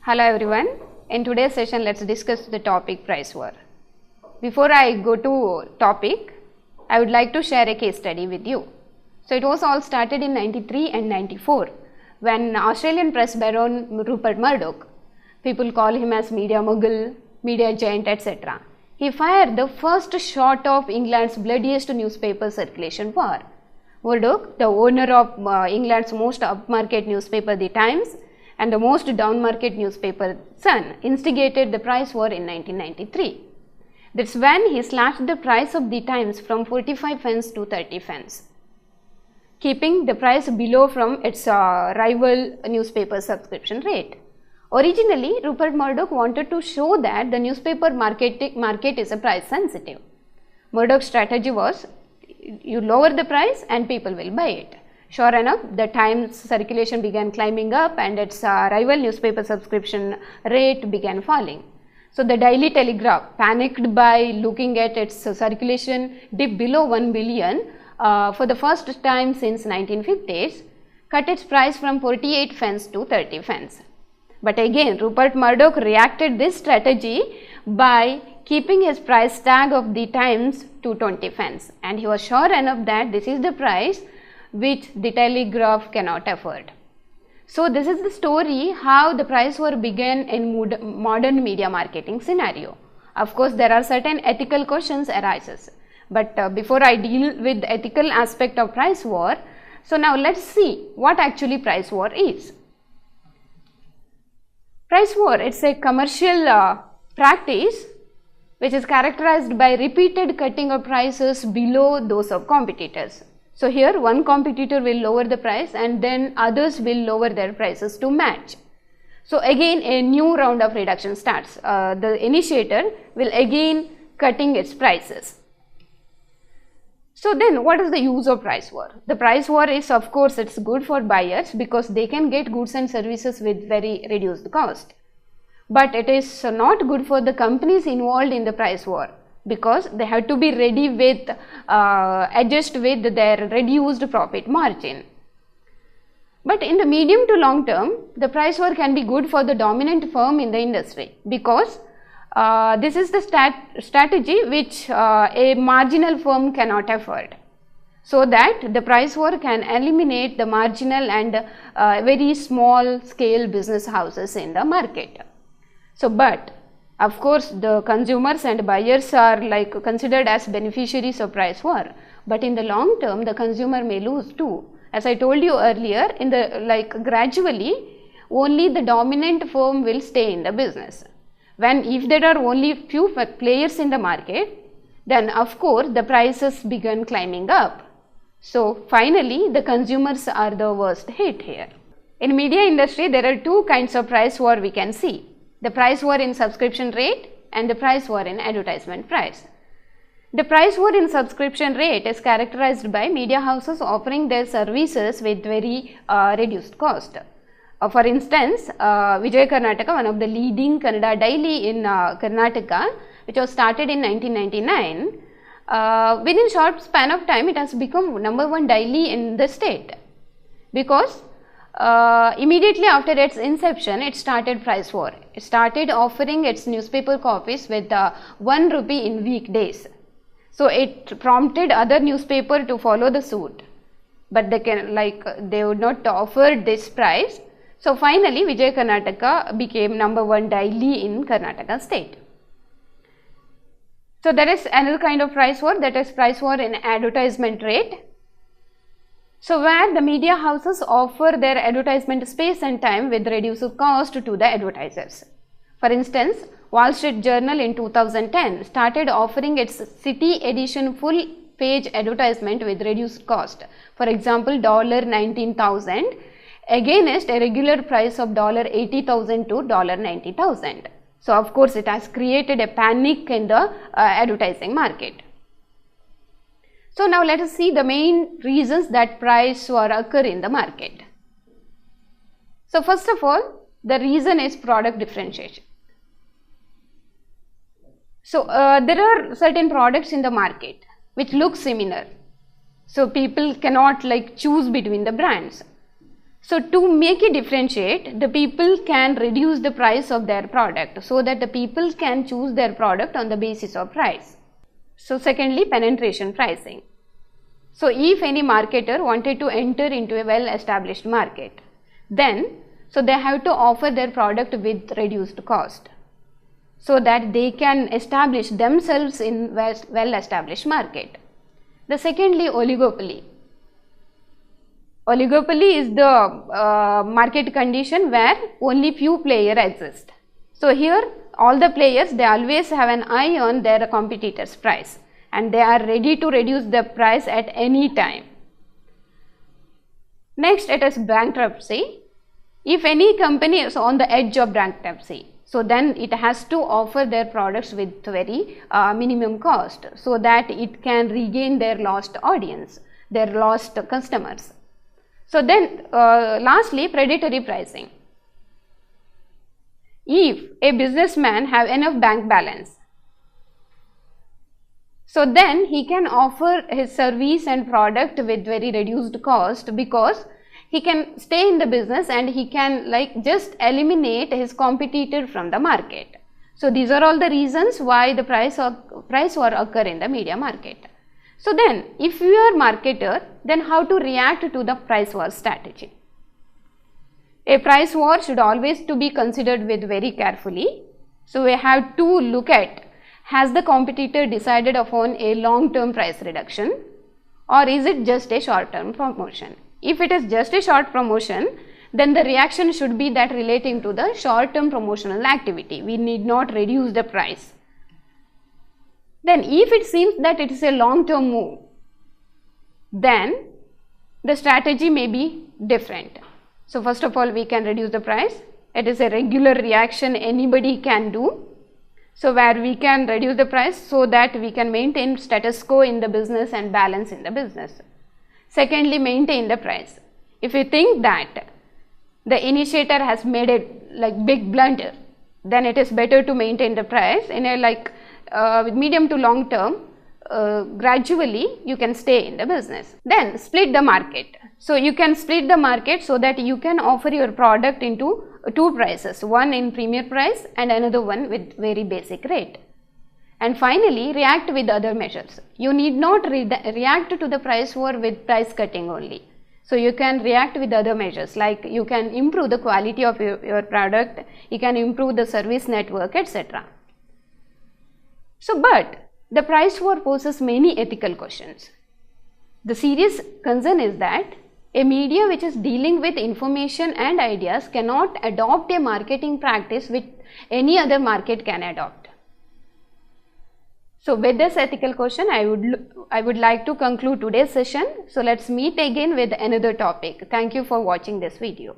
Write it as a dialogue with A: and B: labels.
A: Hello everyone. In today's session, let's discuss the topic price war. Before I go to topic, I would like to share a case study with you. So it was all started in 93 and 94 when Australian press baron Rupert Murdoch, people call him as media mogul, media giant, etc. He fired the first shot of England's bloodiest newspaper circulation war. Murdoch, the owner of England's most upmarket newspaper, The Times, and the most downmarket newspaper, Sun, instigated the price war in 1993. That's when he slashed the price of The Times from 45 pence to 30 pence, keeping the price below from its rival newspaper subscription rate. Originally, Rupert Murdoch wanted to show that the newspaper market is a price sensitive. Murdoch's strategy was, you lower the price and people will buy it. Sure enough, the Times circulation began climbing up and its rival newspaper subscription rate began falling. So the Daily Telegraph, panicked by looking at its circulation dip below 1 billion for the first time since 1950s, cut its price from 48 pence to 30 pence. But again, Rupert Murdoch reacted this strategy by keeping his price tag of The Times to 20 pence, and he was sure enough that this is the price which the Telegraph cannot afford. So this is the story how the price war began in modern media marketing scenario. Of course, there are certain ethical questions arises, but before I deal with the ethical aspect of price war, so now let's see what actually price war is. Price war, it's a commercial practice which is characterized by repeated cutting of prices below those of competitors. So here one competitor will lower the price and then others will lower their prices to match. So again a new round of reduction starts. The initiator will again cutting its prices. So then what is the use of price war? The price war is, of course, it's good for buyers because they can get goods and services with very reduced cost. But it is not good for the companies involved in the price war, because they have to be ready with adjust with their reduced profit margin. But in the medium to long term, the price war can be good for the dominant firm in the industry, because this is the strategy which a marginal firm cannot afford, so that the price war can eliminate the marginal and very small scale business houses in the market. So but of course, the consumers and buyers are like considered as beneficiaries of price war, but in the long term the consumer may lose too. As I told you earlier, in the gradually only the dominant firm will stay in the business. When if there are only few players in the market, then of course the prices begin climbing up. So finally the consumers are the worst hit here. In media industry there are two kinds of price war we can see. The price war in subscription rate and the price war in advertisement price. The price war in subscription rate is characterized by media houses offering their services with very reduced cost. For instance, Vijay Karnataka, one of the leading Kannada daily in Karnataka, which was started in 1999, within short span of time it has become #1 daily in the state, because immediately after its inception, it started price war. It started offering its newspaper copies with 1 rupee in weekdays. So it prompted other newspaper to follow the suit, but they would not offer this price. So finally, Vijay Karnataka became #1 daily in Karnataka state. So there is another kind of price war, that is price war in advertisement rate. So where the media houses offer their advertisement space and time with reduced cost to the advertisers. For instance, Wall Street Journal in 2010 started offering its city edition full page advertisement with reduced cost. For example, $19,000 against a regular price of $80,000 to $90,000. So of course it has created a panic in the advertising market. So now let us see the main reasons that price war occur in the market. So first of all, the reason is product differentiation. So there are certain products in the market which look similar. So people cannot choose between the brands. So to make it differentiate, the people can reduce the price of their product so that the people can choose their product on the basis of price. So secondly, penetration pricing. So if any marketer wanted to enter into a well-established market, then so they have to offer their product with reduced cost so that they can establish themselves in well-established market. The secondly, oligopoly. Oligopoly is the market condition where only few players exist. So here all the players, they always have an eye on their competitor's price and they are ready to reduce the price at any time. Next, it is bankruptcy. If any company is on the edge of bankruptcy, so then it has to offer their products with very minimum cost so that it can regain their lost audience, their lost customers. So then lastly, predatory pricing. If a businessman have enough bank balance, so then he can offer his service and product with very reduced cost because he can stay in the business and he can just eliminate his competitor from the market. So these are all the reasons why the price war occur in the media market. So then if you are marketer, then how to react to the price war strategy? A price war should always to be considered with very carefully. So we have to look at, has the competitor decided upon a long-term price reduction or is it just a short-term promotion? If it is just a short promotion, then the reaction should be that relating to the short-term promotional activity. We need not reduce the price. Then if it seems that it is a long-term move, then the strategy may be different. So first of all, we can reduce the price. It is a regular reaction anybody can do. So where we can reduce the price so that we can maintain status quo in the business and balance in the business. Secondly, maintain the price. If you think that the initiator has made a big blunder, then it is better to maintain the price in a medium to long term. Gradually you can stay in the business. Then split the market. So you can split the market so that you can offer your product into two prices, one in premier price and another one with very basic rate. And finally, react with other measures. You need not react to the price war with price cutting only. So you can react with other measures, like you can improve the quality of your product, you can improve the service network, etc. So, but the price war poses many ethical questions. The serious concern is that a media which is dealing with information and ideas cannot adopt a marketing practice which any other market can adopt. So with this ethical question, I would like to conclude today's session. So let's meet again with another topic. Thank you for watching this video.